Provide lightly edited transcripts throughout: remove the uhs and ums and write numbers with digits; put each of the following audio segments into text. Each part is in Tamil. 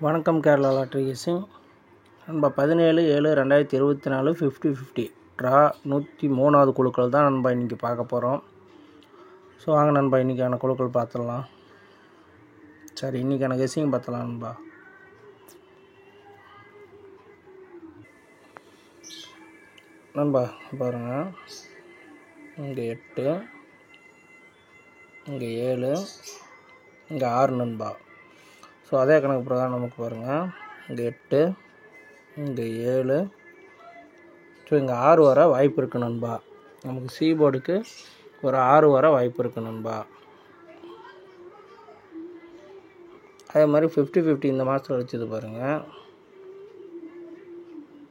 வணக்கம் கேரளா லாட்ரி கேசிங் நண்பா 17/7/2024 50-50 ட்ரா 103வது குழுக்கள் தான் நண்பா இன்றைக்கி பார்க்க போகிறோம். ஸோ வாங்க நண்பா இன்றைக்கான குழுக்கள் பார்த்துடலாம். சரி, இன்றைக்கான கெஸ்ஸிங் பார்த்துலாம் நண்பா. நண்பா பாருங்கள், இங்கே 8, இங்கே 7, இங்கே 6 நண்பா. ஸோ அதே கணக்கு பிரகாரம் நமக்கு பாருங்கள், இங்கே 8, இங்கே 7, ஸோ இங்கே 6 வர வாய்ப்பு இருக்குது நண்பா. நமக்கு சி போர்டுக்கு ஒரு 6 வர வாய்ப்பு இருக்குது நண்பா. அதே மாதிரி 50-50 இந்த மாதத்தில் வச்சது பாருங்கள்,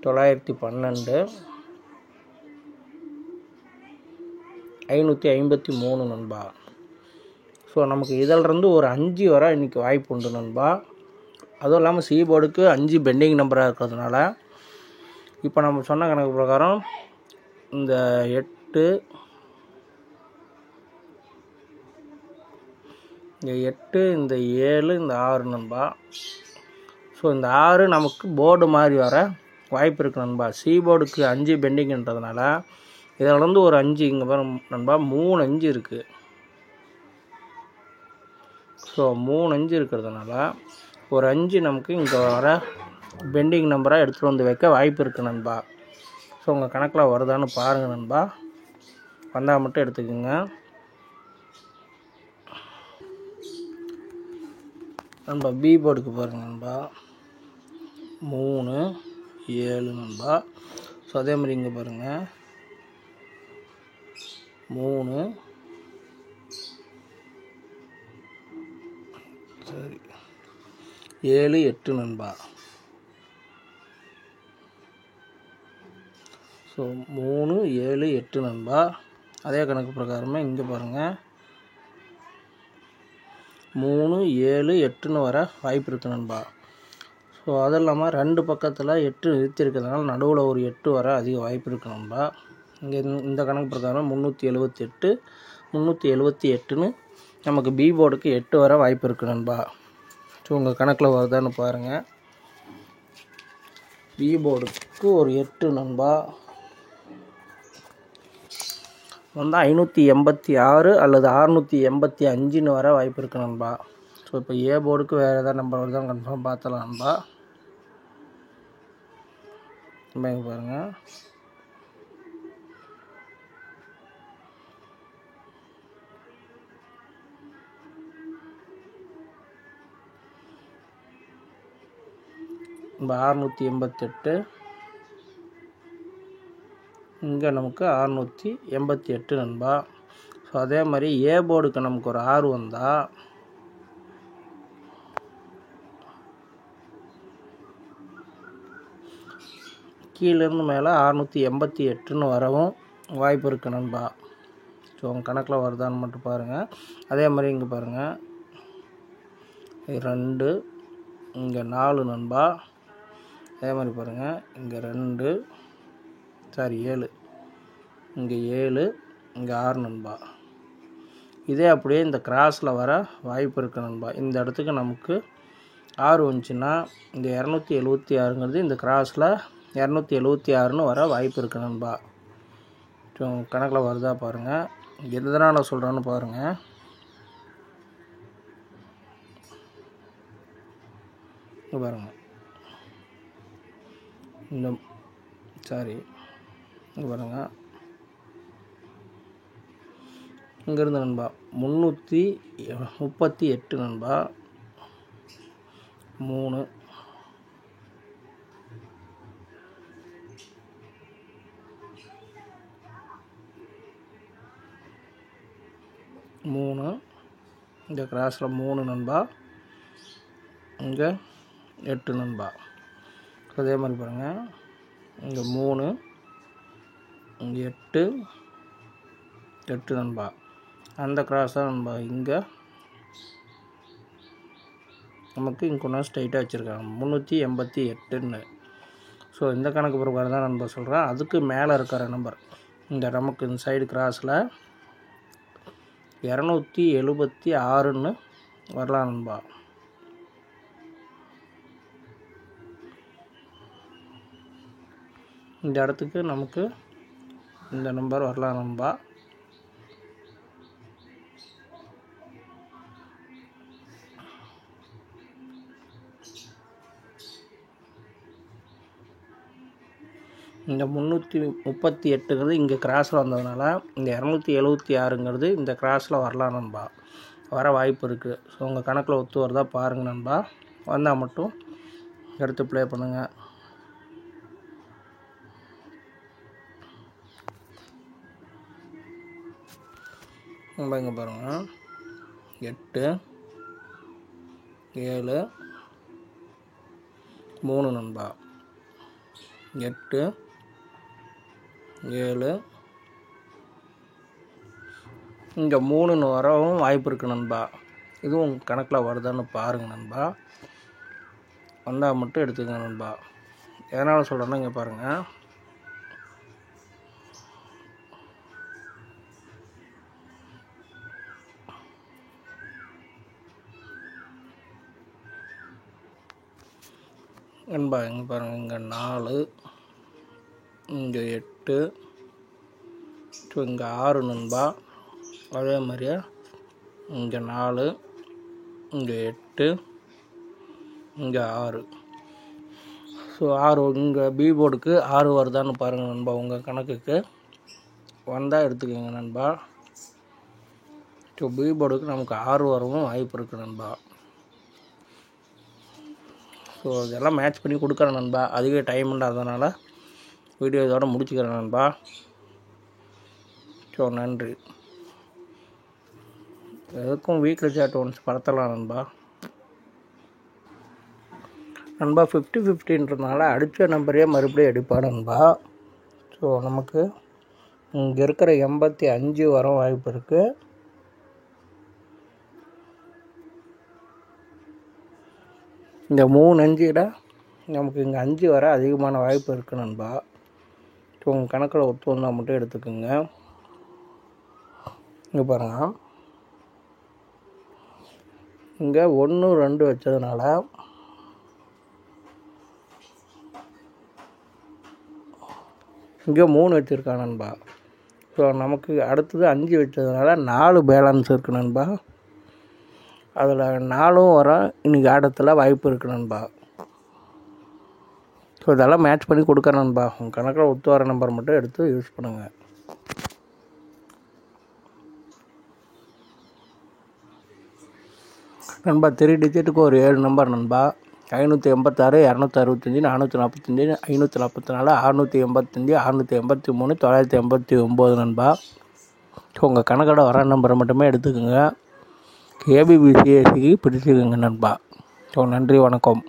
912, 553 நண்பா. ஸோ நமக்கு இதிலிருந்து ஒரு 5 வர இன்றைக்கி வாய்ப்பு உண்டு நண்பா. அதுவும் இல்லாமல் சி போர்டுக்கு 5 பெண்டிங் நம்பராக இருக்கிறதுனால இப்போ நம்ம சொன்ன கணக்கு பிரகாரம் இந்த 8, இந்த 8, இந்த 7, இந்த 6 நண்பா. ஸோ இந்த 6 நமக்கு போர்டு மாதிரி வர வாய்ப்பு இருக்குது நண்பா. சி போர்டுக்கு 5 பெண்டிங்ன்றதுனால இதிலிருந்து ஒரு 5 இங்கே பாருங்க நண்பா, 3 5 இருக்குது. ஸோ 3 5 இருக்கிறதுனால ஒரு 5 நமக்கு இங்கே வர பெண்டிங் நம்பராக எடுத்துகிட்டு வந்து வைக்க வாய்ப்பு இருக்குது நண்பா. ஸோ உங்கள் கணக்கில் வருதான்னு பாருங்கள் நண்பா. வந்தால் மட்டும் எடுத்துக்கோங்க நண்பா. பி போர்டுக்கு பாருங்கள் நண்பா, 3 7 நண்பா. ஸோ அதே மாதிரி இங்கே பாருங்கள், 3 சரி 7 8 நண்பா. ஸோ 3 7 8 நண்பா. அதே கணக்கு பிரகாரமே இங்கே பாருங்கள், 3 7 8ன்னு வர வாய்ப்பு இருக்குது நண்பா. ஸோ அது இல்லாமல் 2 பக்கத்தில் 8 நிறுத்தி இருக்கிறதுனால நடுவில் ஒரு 8 வர அதிக வாய்ப்பு இருக்குது நண்பா. இங்கே இந்த கணக்கு பிரகாரம் 378 378ன்னு நமக்கு பி போர்டுக்கு 8 வர வாய்ப்பு இருக்குது நண்பா. ஸோ உங்கள் கணக்கில் வருதான்னு பாருங்கள். பி போர்டுக்கு ஒரு 8 நண்பா வந்தால் 586 அல்லது 685ன்னு வர வாய்ப்பு இருக்குது நண்பா. ஸோ இப்போ ஏ போர்டுக்கு வேறு ஏதாவது நம்பர் வருதான் கன்ஃபார்ம் பார்த்தலாம் நண்பா. இங்கே பாருங்கள், இப்போ 688, இங்கே நமக்கு 688 நண்பா. ஸோ அதே மாதிரி ஏ போர்டுக்கு நமக்கு ஒரு 6 வந்தால் கீழேருந்து மேலே 688ன்னு வரவும் வாய்ப்பு இருக்குது நண்பா. ஸோ உங்கள் கணக்கில் வருதான்னு மட்டும் பாருங்கள். அதே மாதிரி இங்கே பாருங்கள், 2 இங்கே 4 நண்பா. அதே மாதிரி பாருங்கள், இங்கே 2 சாரி 7, இங்கே 7, இங்கே 6 நண்பா. இதே அப்படியே இந்த கிராஸில் வர வாய்ப்பு இருக்குது நண்பா. இந்த இடத்துக்கு நமக்கு 6 வந்துச்சுன்னா இந்த 276ங்கிறது இந்த கிராஸில் 276ன்னு வர வாய்ப்பு இருக்குது நண்பா. ஸோ கணக்கில் வருதா பாருங்கள். எதுதான் நான் சொல்கிறேன்னு பாருங்கள். இங்கே பாருங்கள், இந்த சாரி இங்கே பாருங்கள், இங்கேருந்து நண்பா 338 நண்பா, 3 3 இந்த கிராஸில் 3 நண்பா, இங்கே 8 நண்பா. அதே மாதிரி பாருங்கள், இங்கே 3 இங்கே 8 8 நண்பா. அந்த கிராஸாக நண்பா இங்கே நமக்கு இங்கே கொண்டு ஸ்ட்ரைட்டாக வச்சுருக்காங்க 388ன்னு. ஸோ இந்த கணக்கு பிரகாரம் தான் நண்பா சொல்கிறேன். அதுக்கு மேலே இருக்கிற நம்பர் இந்த நமக்கு இந்த சைடு கிராஸில் 276ன்னு வரலாம் நண்பா. இந்த இடத்துக்கு நமக்கு இந்த நம்பர் வரலாம் நண்பா. இந்த 338ங்கிறது இங்கே கிராஸில் வந்ததுனால இந்த 276ங்கிறது இந்த கிராஸில் வரலாம் நண்பா, வர வாய்ப்பு இருக்குது. ஸோ உங்கள் கணக்கில் ஒத்து வருதா பாருங்கள் நண்பா. வந்தால் மட்டும் எடுத்து ப்ளே பண்ணுங்கள். நண்பா இங்கே பாருங்கள், 8 7 3 நண்பா, 8 7 இங்கே 3ன்னு வரவும் வாய்ப்பு இருக்குது நண்பா. இதுவும் உங்கள் கணக்கில் வருதான்னு பாருங்கள் நண்பா. வந்தால் மட்டும் எடுத்துக்கங்க நண்பா. எதனால் சொல்கிறேன்னா இங்கே பாருங்கள், நண்பா இங்கே பாருங்கள், இங்கே 4 இங்கே 8 இங்கே 6 நண்பா. அதே மாதிரியே இங்கே 4 இங்கே 8 இங்கே 6. ஸோ 6 இங்கே பி போர்டுக்கு 6 வருதான்னு பாருங்கள் நண்பா. உங்கள் கணக்குக்கு வந்தால் எடுத்துக்கோங்க நண்பா. ஸோ பி போர்டுக்கு நமக்கு 6 வரவும் வாய்ப்பு இருக்குது நண்பா. ஸோ இதெல்லாம் மேட்ச் பண்ணி கொடுக்குறேன் நண்பா. அதுவே டைம் இல்லாததுனால வீடியோ இதோட முடிச்சுக்கிறேன் நண்பா. ஸோ நன்றி. எதுக்கும் வீக்லி சாட் ஒன்ஸ் படுத்தலாம் நண்பா. நண்பா 50-50ன்றதுனால அடித்த நம்பரே மறுபடியும் எடுப்பான் நண்பா. ஸோ நமக்கு இங்கே இருக்கிற 85 வர வாய்ப்பு இருக்குது. இந்த 3 5 நமக்கு இங்கே 5 வர அதிகமான வாய்ப்பு இருக்குது நண்பா. ஸோ உங்கள் கணக்கில் ஒத்து வந்தால் மட்டும் எடுத்துக்கோங்க. இங்கே பாருங்கள், இங்கே 1 2 வச்சதுனால இங்கே 3 வச்சுருக்கான் நண்பா. ஸோ நமக்கு அடுத்தது 5 வச்சதுனால 4 பேலன்ஸ் இருக்குது நண்பா. அதில் 4 வர இன்றைக்கி ஆட்டத்தில் வாய்ப்பு இருக்குது நண்பா. ஸோ இதெல்லாம் மேட்ச் பண்ணி கொடுக்குறேன் நண்பா. உங்கள் கணக்கில் ஒத்து வர நம்பர் மட்டும் எடுத்து யூஸ் பண்ணுங்கள். நண்பா 3 டிஜிட்டுக்கு ஒரு 7 நம்பர் நண்பா. 586 265 445 544 685 683 989 நண்பா. ஸோ உங்கள் கணக்கோட வர நம்பரை மட்டுமே எடுத்துக்கோங்க. ஏபிபிசிஎஸ்சிக்கு பிடிச்சிக்கோங்க நண்பா. ஸோ நன்றி, வணக்கம்.